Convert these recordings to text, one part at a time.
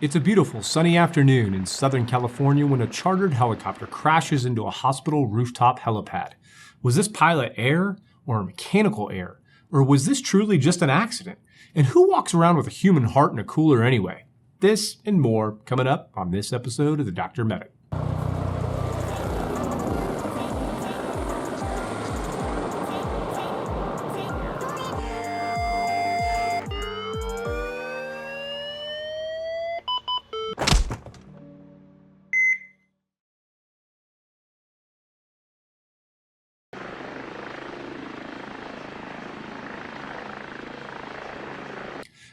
It's a beautiful sunny afternoon in Southern California when a chartered helicopter crashes into a hospital rooftop helipad. Was this pilot error or a mechanical error? Or was this truly just an accident? And who walks around with a human heart in a cooler anyway? This and more coming up on this episode of the Dr. Medic.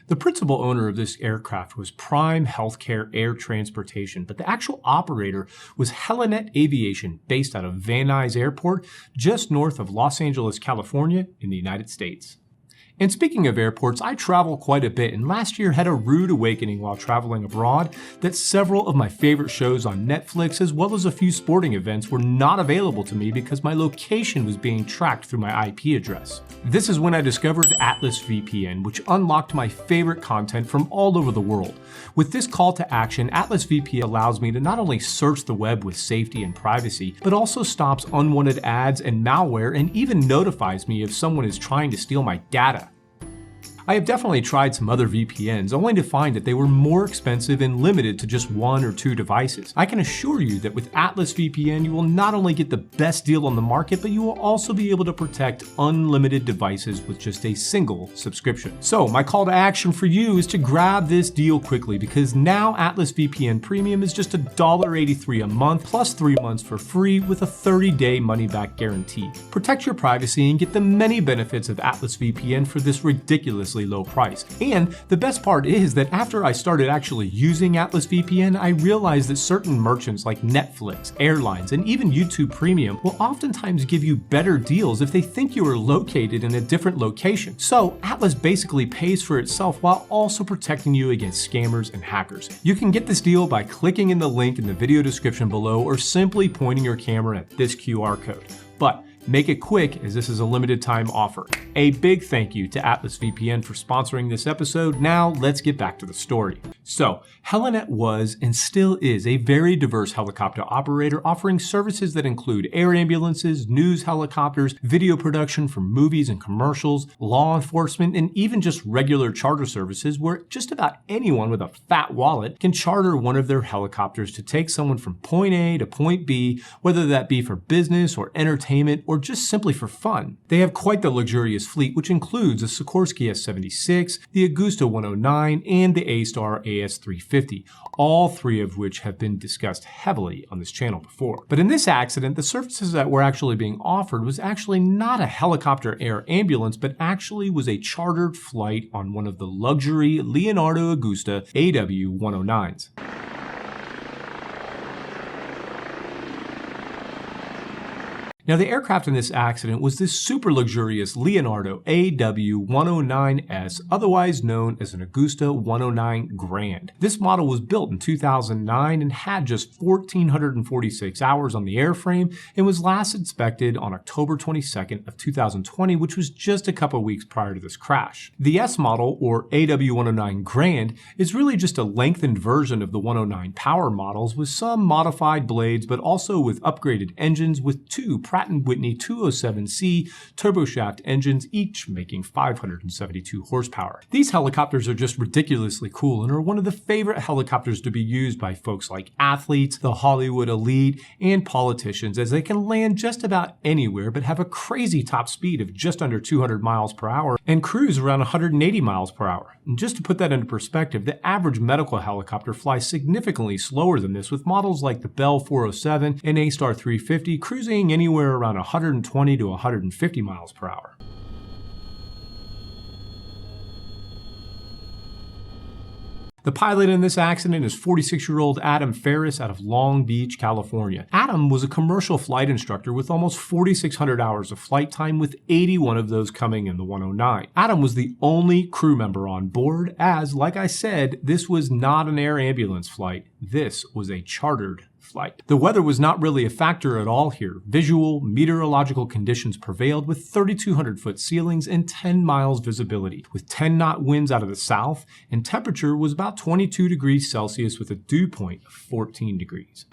The principal owner of this aircraft was Prime Healthcare Air Transportation, but the actual operator was Helipad Aviation, based out of Van Nuys Airport, just north of Los Angeles, California, in the United States. And speaking of airports, I travel quite a bit, and last year had a rude awakening while traveling abroad that several of my favorite shows on Netflix, as well as a few sporting events, were not available to me because my location was being tracked through my IP address. This is when I discovered Atlas VPN, which unlocked my favorite content from all over the world. With this call to action, Atlas VPN allows me to not only search the web with safety and privacy, but also stops unwanted ads and malware and even notifies me if someone is trying to steal my data. I have definitely tried some other VPNs, only to find that they were more expensive and limited to just 1 or 2 devices. I can assure you that with Atlas VPN, you will not only get the best deal on the market, but you will also be able to protect unlimited devices with just a single subscription. So my call to action for you is to grab this deal quickly, because now Atlas VPN Premium is just $1.83 a month, plus 3 months for free with a 30-day money-back guarantee. Protect your privacy and get the many benefits of Atlas VPN for this ridiculously low price. And the best part is that after I started actually using Atlas VPN, I realized that certain merchants like Netflix, airlines, and even YouTube Premium will oftentimes give you better deals if they think you are located in a different location. So Atlas basically pays for itself while also protecting you against scammers and hackers. You can get this deal by clicking in the link in the video description below or simply pointing your camera at this QR code. But make it quick, as this is a limited time offer. A big thank you to Atlas VPN for sponsoring this episode. Now let's get back to the story. So, Helipad was and still is a very diverse helicopter operator, offering services that include air ambulances, news helicopters, video production for movies and commercials, law enforcement, and even just regular charter services where just about anyone with a fat wallet can charter one of their helicopters to take someone from point A to point B, whether that be for business or entertainment or just simply for fun. They have quite the luxurious fleet, which includes a Sikorsky S-76, the Augusta 109, and the A-Star AS-350, all 3 of which have been discussed heavily on this channel before. But in this accident, the services that were actually being offered was actually not a helicopter air ambulance, but actually was a chartered flight on one of the luxury Leonardo Augusta AW109s. Now, the aircraft in this accident was this super luxurious Leonardo AW109 S, otherwise known as an Augusta 109 Grand. This model was built in 2009 and had just 1,446 hours on the airframe and was last inspected on October 22nd of 2020, which was just a couple weeks prior to this crash. The S model, or AW109 Grand, is really just a lengthened version of the 109 Power models with some modified blades, but also with upgraded engines with 2 Pratt & Whitney 207C turboshaft engines, each making 572 horsepower. These helicopters are just ridiculously cool and are one of the favorite helicopters to be used by folks like athletes, the Hollywood elite, and politicians, as they can land just about anywhere but have a crazy top speed of just under 200 miles per hour and cruise around 180 miles per hour. And just to put that into perspective, the average medical helicopter flies significantly slower than this, with models like the Bell 407 and A-Star 350 cruising anywhere around 120 to 150 miles per hour. The pilot in this accident is 46-year-old Adam Ferris out of Long Beach, California. Adam was a commercial flight instructor with almost 4,600 hours of flight time, with 81 of those coming in the 109. Adam was the only crew member on board, as, like I said, this was not an air ambulance flight. This was a chartered flight. The weather was not really a factor at all here. Visual, meteorological conditions prevailed with 3,200-foot ceilings and 10 miles visibility, with 10-knot winds out of the south, and temperature was about 22 degrees Celsius with a dew point of 14 degrees.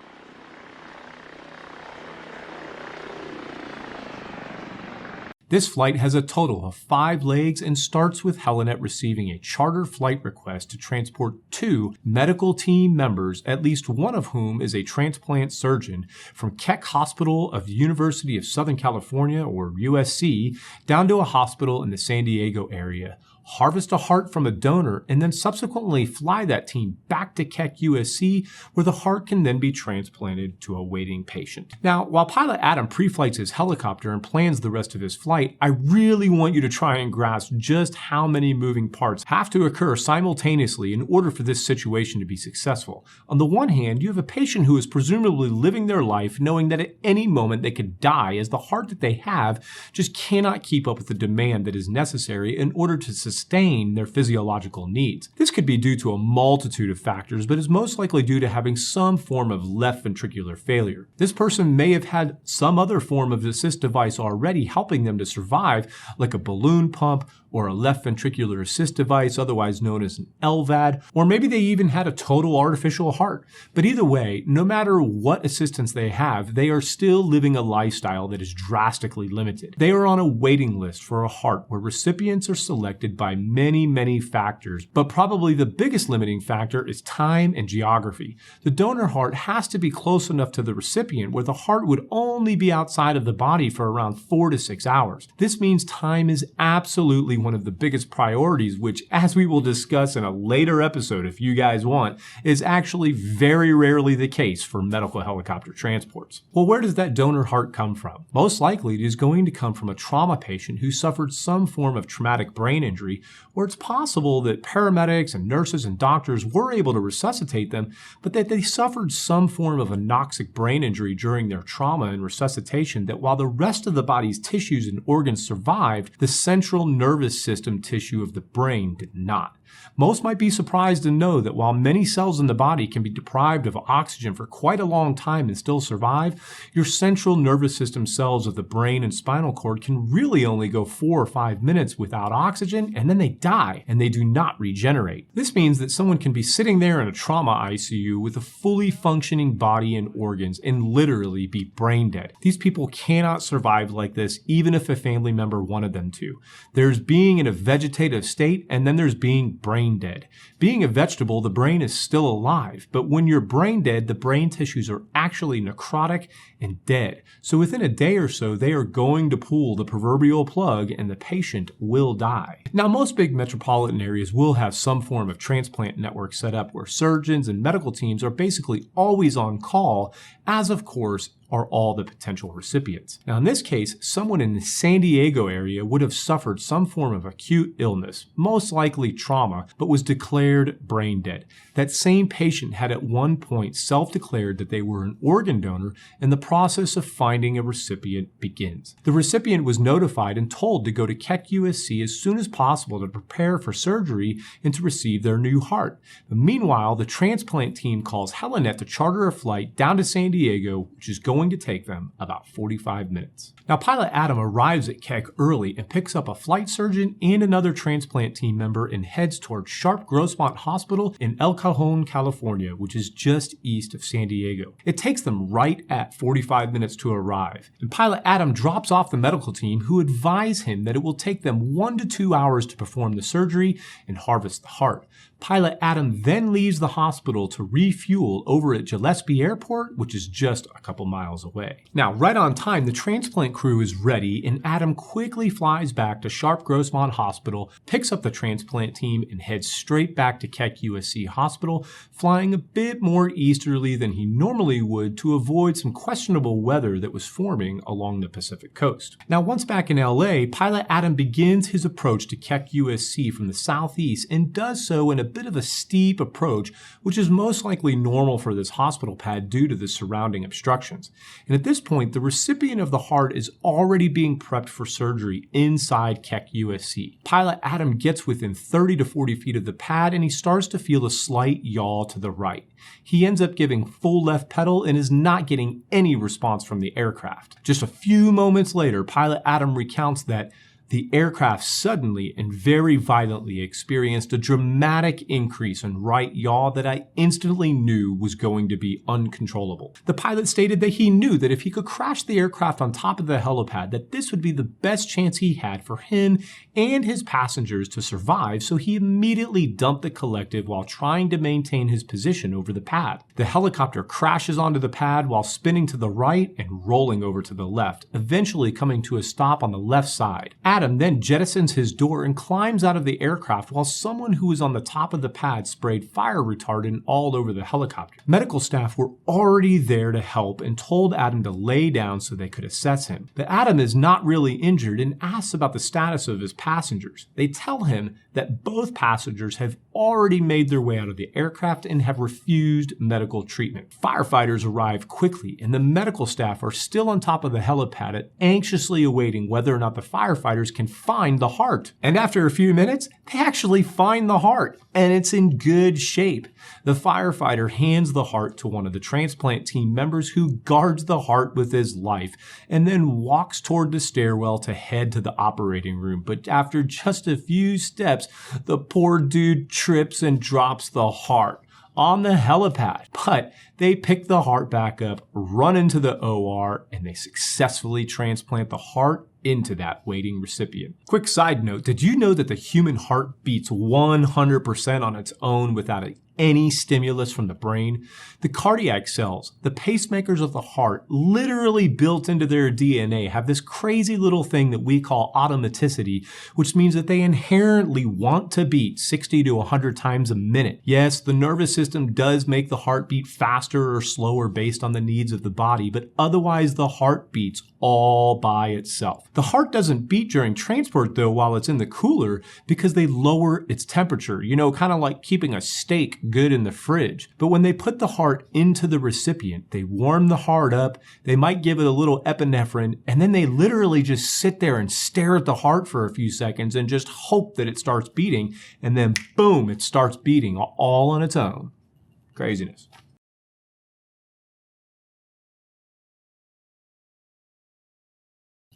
This flight has a total of 5 legs and starts with Helinet receiving a charter flight request to transport 2 medical team members, at least one of whom is a transplant surgeon, from Keck Hospital of the University of Southern California, or U.S.A, down to a hospital in the San Diego area, harvest a heart from a donor, and then subsequently fly that team back to Keck USC, where the heart can then be transplanted to a waiting patient. Now, while pilot Adam pre-flights his helicopter and plans the rest of his flight, I really want you to try and grasp just how many moving parts have to occur simultaneously in order for this situation to be successful. On the one hand, you have a patient who is presumably living their life knowing that at any moment they could die, as the heart that they have just cannot keep up with the demand that is necessary in order to sustain their physiological needs. This could be due to a multitude of factors, but is most likely due to having some form of left ventricular failure. This person may have had some other form of assist device already helping them to survive, like a balloon pump or a left ventricular assist device, otherwise known as an LVAD, or maybe they even had a total artificial heart. But either way, no matter what assistance they have, they are still living a lifestyle that is drastically limited. They are on a waiting list for a heart where recipients are selected by many factors, but probably the biggest limiting factor is time and geography. The donor heart has to be close enough to the recipient where the heart would only be outside of the body for around 4 to 6 hours. This means time is absolutely one of the biggest priorities, which, as we will discuss in a later episode if you guys want, is actually very rarely the case for medical helicopter transports. Well, where does that donor heart come from? Most likely it is going to come from a trauma patient who suffered some form of traumatic brain injury, where it's possible that paramedics and nurses and doctors were able to resuscitate them, but that they suffered some form of anoxic brain injury during their trauma and resuscitation, that while the rest of the body's tissues and organs survived, the central nervous system tissue of the brain did not. Most might be surprised to know that while many cells in the body can be deprived of oxygen for quite a long time and still survive, your central nervous system cells of the brain and spinal cord can really only go 4 or 5 minutes without oxygen, and then they die and they do not regenerate. This means that someone can be sitting there in a trauma ICU with a fully functioning body and organs and literally be brain dead. These people cannot survive like this even if a family member wanted them to. There's being in a vegetative state, and then there's being brain dead. Being a vegetable, the brain is still alive, but when you're brain dead, the brain tissues are actually necrotic and dead. So within a day or so, they are going to pull the proverbial plug and the patient will die. Now, most big metropolitan areas will have some form of transplant network set up where surgeons and medical teams are basically always on call, as of course are all the potential recipients. Now, in this case, someone in the San Diego area would have suffered some form of acute illness, most likely trauma, but was declared brain dead. That same patient had at one point self-declared that they were an organ donor, and the process of finding a recipient begins. The recipient was notified and told to go to Keck USC as soon as possible to prepare for surgery and to receive their new heart. But meanwhile, the transplant team calls Helinet to charter a flight down to San Diego, which is going to take them about 45 minutes. Now, pilot Adam arrives at Keck early and picks up a flight surgeon and another transplant team member and heads toward Sharp Grossmont Hospital in El Cajon, California, which is just east of San Diego. It takes them right at 45 minutes to arrive, and pilot Adam drops off the medical team, who advise him that it will take them 1 to 2 hours to perform the surgery and harvest the heart. Pilot Adam then leaves the hospital to refuel over at Gillespie Airport, which is just a couple miles away. Now, right on time, the transplant crew is ready, and Adam quickly flies back to Sharp Grossmont Hospital, picks up the transplant team, and heads straight back to Keck USC Hospital, flying a bit more easterly than he normally would to avoid some questionable weather that was forming along the Pacific coast. Now, once back in LA, pilot Adam begins his approach to Keck USC from the southeast and does so in a bit of a steep approach, which is most likely normal for this hospital pad due to the surrounding obstructions. And at this point, the recipient of the heart is already being prepped for surgery inside Keck USC. Pilot Adam gets within 30 to 40 feet of the pad and he starts to feel a slight yaw to the right. He ends up giving full left pedal and is not getting any response from the aircraft. Just a few moments later, Pilot Adam recounts that the aircraft suddenly and very violently experienced a dramatic increase in right yaw that I instantly knew was going to be uncontrollable. The pilot stated that he knew that if he could crash the aircraft on top of the helipad, that this would be the best chance he had for him and his passengers to survive, so he immediately dumped the collective while trying to maintain his position over the pad. The helicopter crashes onto the pad while spinning to the right and rolling over to the left, eventually coming to a stop on the left side. Adam then jettisons his door and climbs out of the aircraft while someone who was on the top of the pad sprayed fire retardant all over the helicopter. Medical staff were already there to help and told Adam to lay down so they could assess him. But Adam is not really injured and asks about the status of his passengers. They tell him that both passengers have already made their way out of the aircraft and have refused medical treatment. Firefighters arrive quickly and the medical staff are still on top of the helipad anxiously awaiting whether or not the firefighters can find the heart. And after a few minutes, they actually find the heart, and it's in good shape. The firefighter hands the heart to one of the transplant team members who guards the heart with his life, and then walks toward the stairwell to head to the operating room. But after just a few steps, the poor dude trips and drops the heart on the helipad. But they pick the heart back up, run into the OR, and they successfully transplant the heart into that waiting recipient. Quick side note, did you know that the human heart beats 100% on its own without any stimulus from the brain? The cardiac cells, the pacemakers of the heart, literally built into their DNA, have this crazy little thing that we call automaticity, which means that they inherently want to beat 60 to 100 times a minute. Yes, the nervous system does make the heart beat faster or slower based on the needs of the body, but otherwise the heart beats all by itself. The heart doesn't beat during transport though while it's in the cooler because they lower its temperature, kind of like keeping a steak good in the fridge. But when they put the heart into the recipient, they warm the heart up, they might give it a little epinephrine, and then they literally just sit there and stare at the heart for a few seconds and just hope that it starts beating, and then boom, it starts beating all on its own. Craziness.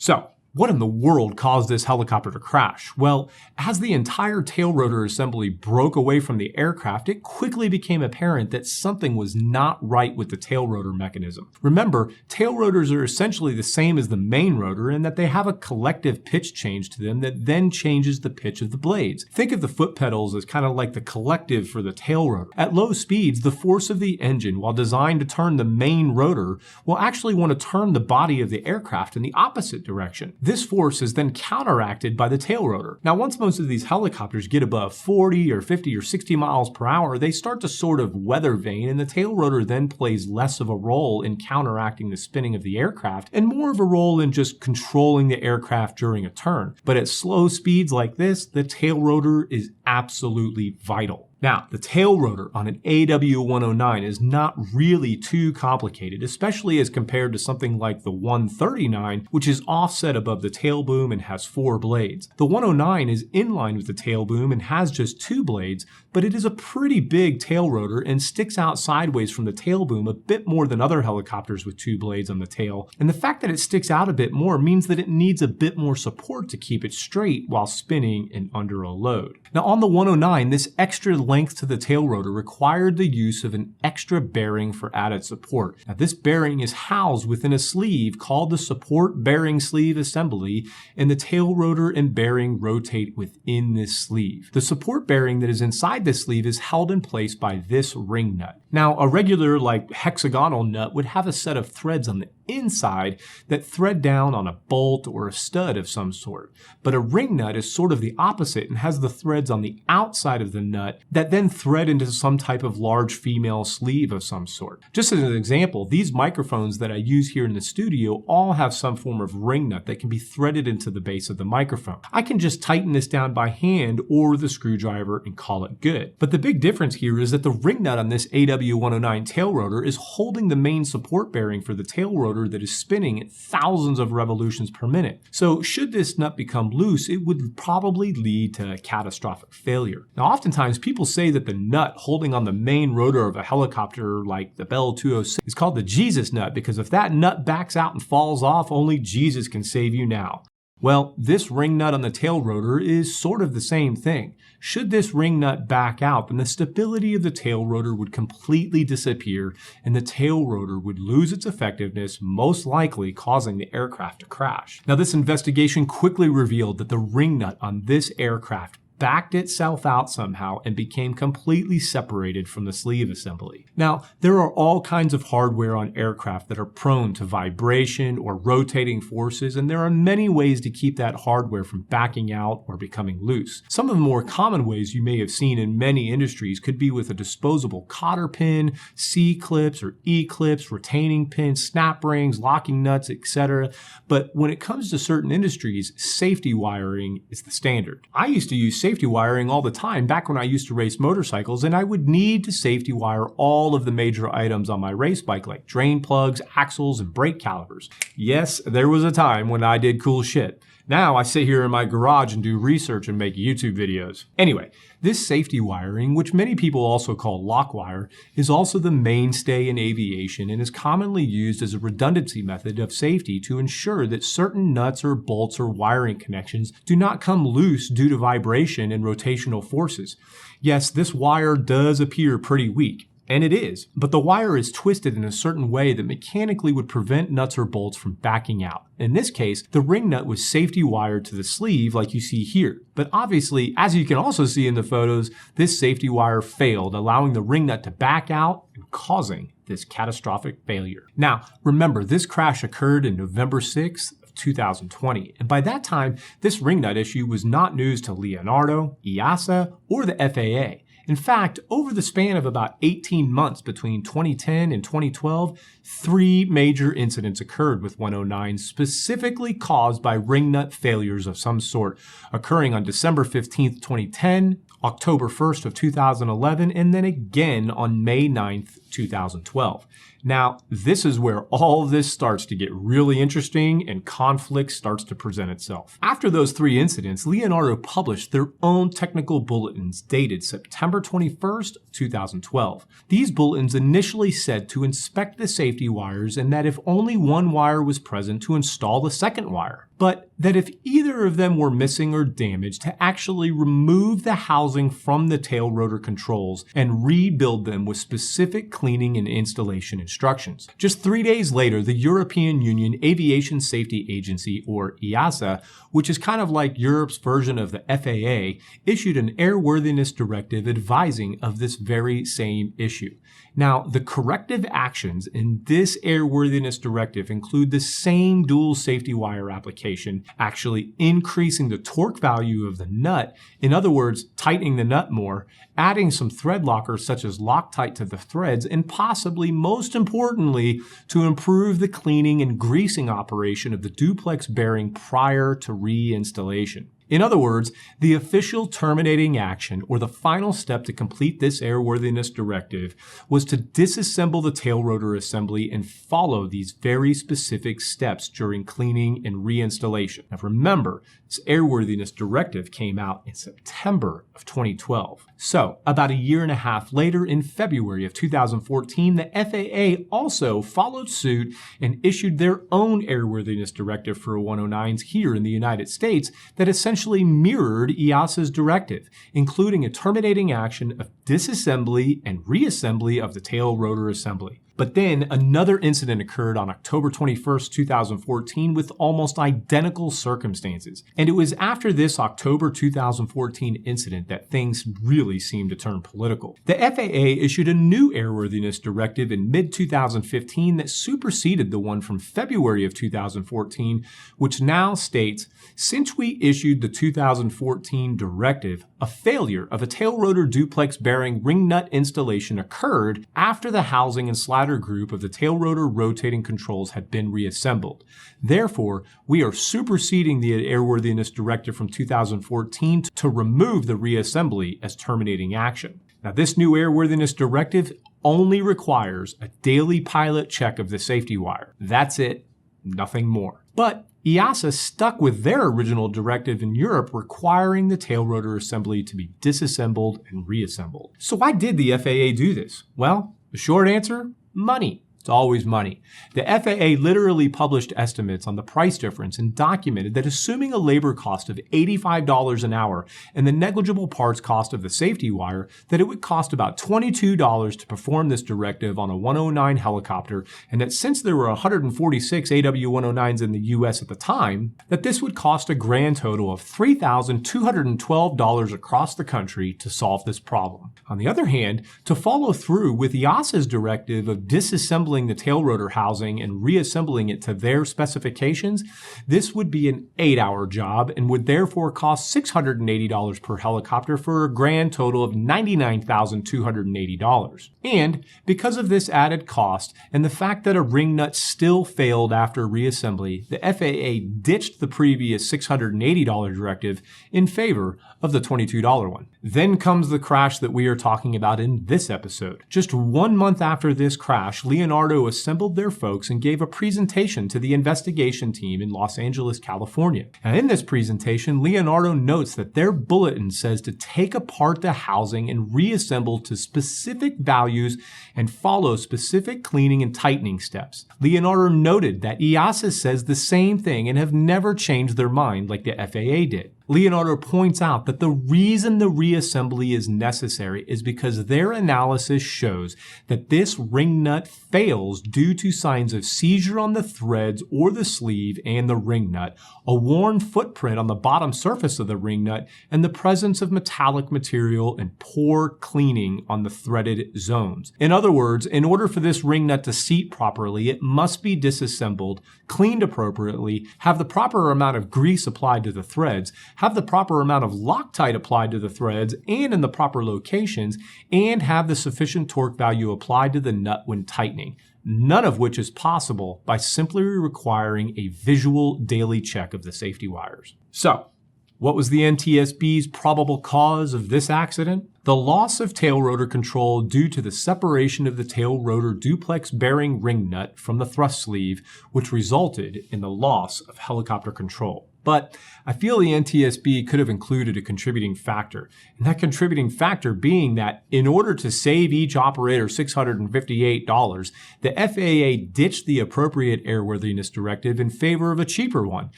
So, what in the world caused this helicopter to crash? Well, as the entire tail rotor assembly broke away from the aircraft, it quickly became apparent that something was not right with the tail rotor mechanism. Remember, tail rotors are essentially the same as the main rotor in that they have a collective pitch change to them that then changes the pitch of the blades. Think of the foot pedals as kind of like the collective for the tail rotor. At low speeds, the force of the engine, while designed to turn the main rotor, will actually want to turn the body of the aircraft in the opposite direction. This force is then counteracted by the tail rotor. Now, once most of these helicopters get above 40 or 50 or 60 miles per hour, they start to sort of weather vane, and the tail rotor then plays less of a role in counteracting the spinning of the aircraft and more of a role in just controlling the aircraft during a turn. But at slow speeds like this, the tail rotor is absolutely vital. Now, the tail rotor on an AW109 is not really too complicated, especially as compared to something like the 139, which is offset above the tail boom and has 4 blades. The 109 is in line with the tail boom and has just 2 blades, but it is a pretty big tail rotor and sticks out sideways from the tail boom a bit more than other helicopters with 2 blades on the tail. And the fact that it sticks out a bit more means that it needs a bit more support to keep it straight while spinning and under a load. Now, on the 109, this extra length to the tail rotor required the use of an extra bearing for added support. Now, this bearing is housed within a sleeve called the support bearing sleeve assembly, and the tail rotor and bearing rotate within this sleeve. The support bearing that is inside this sleeve is held in place by this ring nut. Now, a regular hexagonal nut would have a set of threads on the inside that thread down on a bolt or a stud of some sort. But a ring nut is sort of the opposite and has the threads on the outside of the nut that then thread into some type of large female sleeve of some sort. Just as an example, these microphones that I use here in the studio all have some form of ring nut that can be threaded into the base of the microphone. I can just tighten this down by hand or with a screwdriver and call it good. But the big difference here is that the ring nut on this AW109 tail rotor is holding the main support bearing for the tail rotor that is spinning at thousands of revolutions per minute. So should this nut become loose, it would probably lead to catastrophic failure. Now, oftentimes people say that the nut holding on the main rotor of a helicopter like the Bell 206 is called the Jesus nut, because if that nut backs out and falls off, only Jesus can save you now. Well, this ring nut on the tail rotor is sort of the same thing. Should this ring nut back out, then the stability of the tail rotor would completely disappear and the tail rotor would lose its effectiveness, most likely causing the aircraft to crash. Now, this investigation quickly revealed that the ring nut on this aircraft backed itself out somehow and became completely separated from the sleeve assembly. Now, there are all kinds of hardware on aircraft that are prone to vibration or rotating forces, and there are many ways to keep that hardware from backing out or becoming loose. Some of the more common ways you may have seen in many industries could be with a disposable cotter pin, C-clips or E-clips, retaining pins, snap rings, locking nuts, etc. But when it comes to certain industries, safety wiring is the standard. I used to use safety wiring all the time back when I used to race motorcycles, and I would need to safety wire all of the major items on my race bike like drain plugs, axles, and brake calipers. Yes, there was a time when I did cool shit. Now I sit here in my garage and do research and make YouTube videos. Anyway, this safety wiring, which many people also call lock wire, is also the mainstay in aviation and is commonly used as a redundancy method of safety to ensure that certain nuts or bolts or wiring connections do not come loose due to vibration and rotational forces. Yes, this wire does appear pretty weak. And it is, but the wire is twisted in a certain way that mechanically would prevent nuts or bolts from backing out. In this case, the ring nut was safety wired to the sleeve like you see here. But obviously, as you can also see in the photos, this safety wire failed, allowing the ring nut to back out and causing this catastrophic failure. Now, remember, this crash occurred in November 6th, 2020. And by that time, this ring nut issue was not news to Leonardo, EASA, or the FAA. In fact, over the span of about 18 months between 2010 and 2012, 3 major incidents occurred with 109s specifically caused by ring nut failures of some sort, occurring on December 15th, 2010, October 1st of 2011, and then again on May 9th, 2012. Now, this is where all of this starts to get really interesting and conflict starts to present itself. After those 3 incidents, Leonardo published their own technical bulletins dated September 21st, 2012. These bulletins initially said to inspect the safety wires and that if only one wire was present, to install the second wire. But that if either of them were missing or damaged, to actually remove the housing from the tail rotor controls and rebuild them with specific cleaning and installation instructions. Just 3 days later, the European Union Aviation Safety Agency, or EASA, which is kind of like Europe's version of the FAA, issued an airworthiness directive advising of this very same issue. Now, the corrective actions in this airworthiness directive include the same dual safety wire application, actually increasing the torque value of the nut, in other words, tightening the nut more, adding some thread lockers such as Loctite to the threads, and possibly most importantly, to improve the cleaning and greasing operation of the duplex bearing prior to reinstallation. In other words, the official terminating action, or the final step to complete this airworthiness directive, was to disassemble the tail rotor assembly and follow these very specific steps during cleaning and reinstallation. Now remember, this airworthiness directive came out in September of 2012. So, about a year and a half later, in February of 2014, the FAA also followed suit and issued their own airworthiness directive for 109s here in the United States that essentially mirrored EASA's directive, including a terminating action of disassembly and reassembly of the tail rotor assembly. But then another incident occurred on October 21st, 2014 with almost identical circumstances. And it was after this October 2014 incident that things really seemed to turn political. The FAA issued a new airworthiness directive in mid-2015 that superseded the one from February of 2014, which now states, since we issued the 2014 directive, a failure of a tail rotor duplex bearing ring nut installation occurred after the housing and slider group of the tail rotor rotating controls had been reassembled. Therefore, we are superseding the airworthiness directive from 2014 to remove the reassembly as terminating action. Now, this new airworthiness directive only requires a daily pilot check of the safety wire. That's it, nothing more. But EASA stuck with their original directive in Europe requiring the tail rotor assembly to be disassembled and reassembled. So why did the FAA do this? Well, the short answer, money. It's always money. The FAA literally published estimates on the price difference and documented that assuming a labor cost of $85 an hour and the negligible parts cost of the safety wire, that it would cost about $22 to perform this directive on a 109 helicopter, and that since there were 146 AW109s in the U.S. at the time, that this would cost a grand total of $3,212 across the country to solve this problem. On the other hand, to follow through with EASA's directive of disassembling the tail rotor housing and reassembling it to their specifications, this would be an 8-hour job and would therefore cost $680 per helicopter for a grand total of $99,280. And because of this added cost and the fact that a ring nut still failed after reassembly, the FAA ditched the previous $680 directive in favor of the $22 one. Then comes the crash that we are talking about in this episode. Just 1 month after this crash, Leonardo assembled their folks and gave a presentation to the investigation team in Los Angeles, California. And in this presentation, Leonardo notes that their bulletin says to take apart the housing and reassemble to specific values and follow specific cleaning and tightening steps. Leonardo noted that EASA says the same thing and have never changed their mind like the FAA did. Leonardo points out that the reason the reassembly is necessary is because their analysis shows that this ring nut fails due to signs of seizure on the threads or the sleeve and the ring nut, a worn footprint on the bottom surface of the ring nut, and the presence of metallic material and poor cleaning on the threaded zones. In other words, in order for this ring nut to seat properly, it must be disassembled, cleaned appropriately, have the proper amount of grease applied to the threads, have the proper amount of Loctite applied to the threads and in the proper locations, and have the sufficient torque value applied to the nut when tightening. None of which is possible by simply requiring a visual daily check of the safety wires. So, what was the NTSB's probable cause of this accident? The loss of tail rotor control due to the separation of the tail rotor duplex bearing ring nut from the thrust sleeve, which resulted in the loss of helicopter control. But I feel the NTSB could have included a contributing factor, and that contributing factor being that in order to save each operator $658, the FAA ditched the appropriate airworthiness directive in favor of a cheaper one,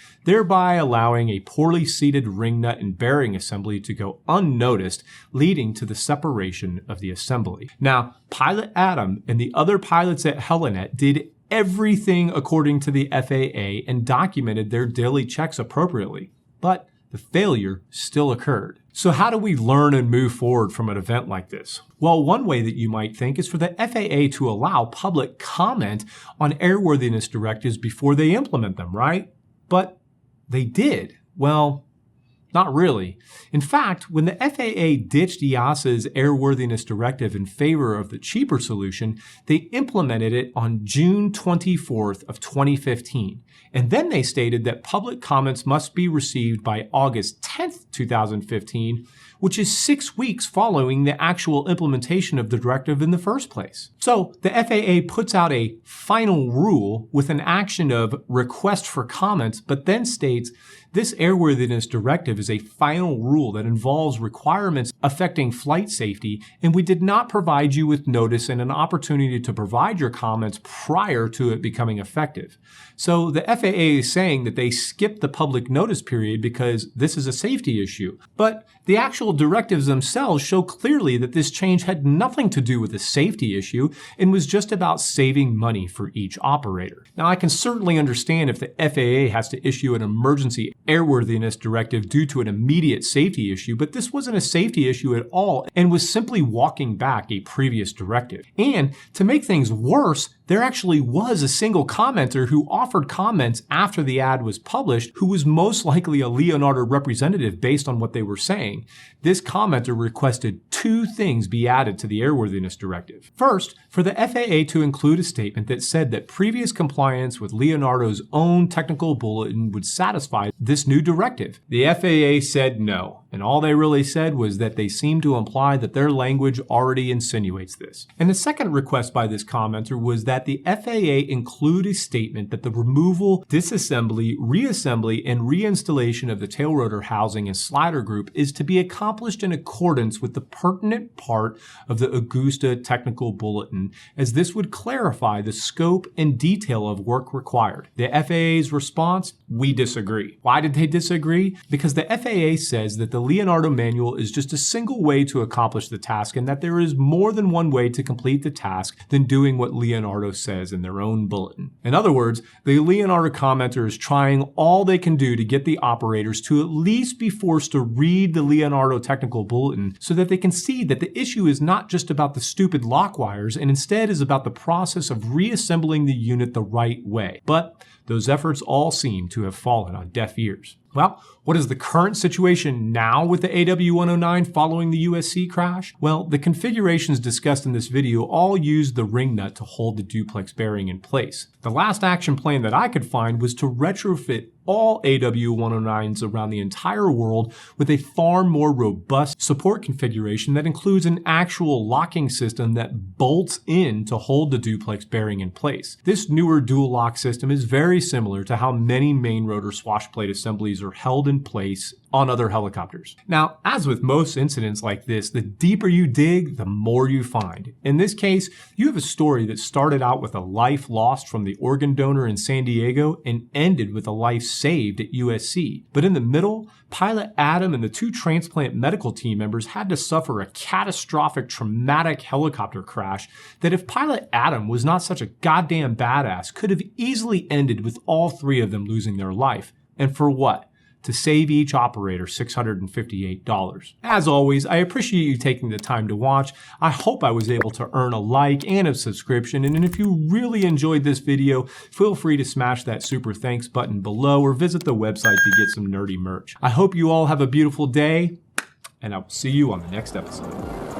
thereby allowing a poorly seated ring nut and bearing assembly to go unnoticed, leading to the separation of the assembly. Now, Pilot Adam and the other pilots at Helinet did everything according to the FAA and documented their daily checks appropriately, but the failure still occurred. So how do we learn and move forward from an event like this? Well, one way that you might think is for the FAA to allow public comment on airworthiness directives before they implement them, right? But they did. Well, not really. In fact, when the FAA ditched EASA's airworthiness directive in favor of the cheaper solution, they implemented it on June 24th of 2015. And then they stated that public comments must be received by August 10th, 2015, which is 6 weeks following the actual implementation of the directive in the first place. So the FAA puts out a final rule with an action of request for comments, but then states this airworthiness directive is a final rule that involves requirements affecting flight safety, and we did not provide you with notice and an opportunity to provide your comments prior to it becoming effective. So the FAA is saying that they skipped the public notice period because this is a safety issue. But the actual directives themselves show clearly that this change had nothing to do with a safety issue and was just about saving money for each operator. Now, I can certainly understand if the FAA has to issue an emergency airworthiness directive due to an immediate safety issue, but this wasn't a safety issue at all and was simply walking back a previous directive. And to make things worse, there actually was a single commenter who offered comments after the ad was published who was most likely a Leonardo representative based on what they were saying. This commenter requested two things be added to the airworthiness directive. First, for the FAA to include a statement that said that previous compliance with Leonardo's own technical bulletin would satisfy this new directive. The FAA said no, and all they really said was that they seemed to imply that their language already insinuates this. And the second request by this commenter was that the FAA include a statement that the removal, disassembly, reassembly, and reinstallation of the tail rotor housing and slider group is to be accomplished in accordance with the pertinent part of the Augusta Technical Bulletin, as this would clarify the scope and detail of work required. The FAA's response: we disagree. Why did they disagree? Because the FAA says that the Leonardo manual is just a single way to accomplish the task and that there is more than one way to complete the task than doing what Leonardo says in their own bulletin. In other words, the Leonardo commenter is trying all they can do to get the operators to at least be forced to read the Leonardo Technical Bulletin so that they can see that the issue is not just about the stupid lock wires and instead is about the process of reassembling the unit the right way. But those efforts all seem to have fallen on deaf ears. Well, what is the current situation now with the AW109 following the U.S.A. crash? Well, the configurations discussed in this video all use the ring nut to hold the duplex bearing in place. The last action plan that I could find was to retrofit all AW109s around the entire world with a far more robust support configuration that includes an actual locking system that bolts in to hold the duplex bearing in place. This newer dual lock system is very similar to how many main rotor swash plate assemblies are held in place on other helicopters. Now, as with most incidents like this, the deeper you dig, the more you find. In this case, you have a story that started out with a life lost from the organ donor in San Diego and ended with a life saved at U.S.A. But in the middle, pilot Adam and the two transplant medical team members had to suffer a catastrophic, traumatic helicopter crash that, if pilot Adam was not such a goddamn badass, could have easily ended with all three of them losing their life. And for what? To save each operator $658. As always, I appreciate you taking the time to watch. I hope I was able to earn a like and a subscription, and if you really enjoyed this video, feel free to smash that super thanks button below or visit the website to get some nerdy merch. I hope you all have a beautiful day, and I will see you on the next episode.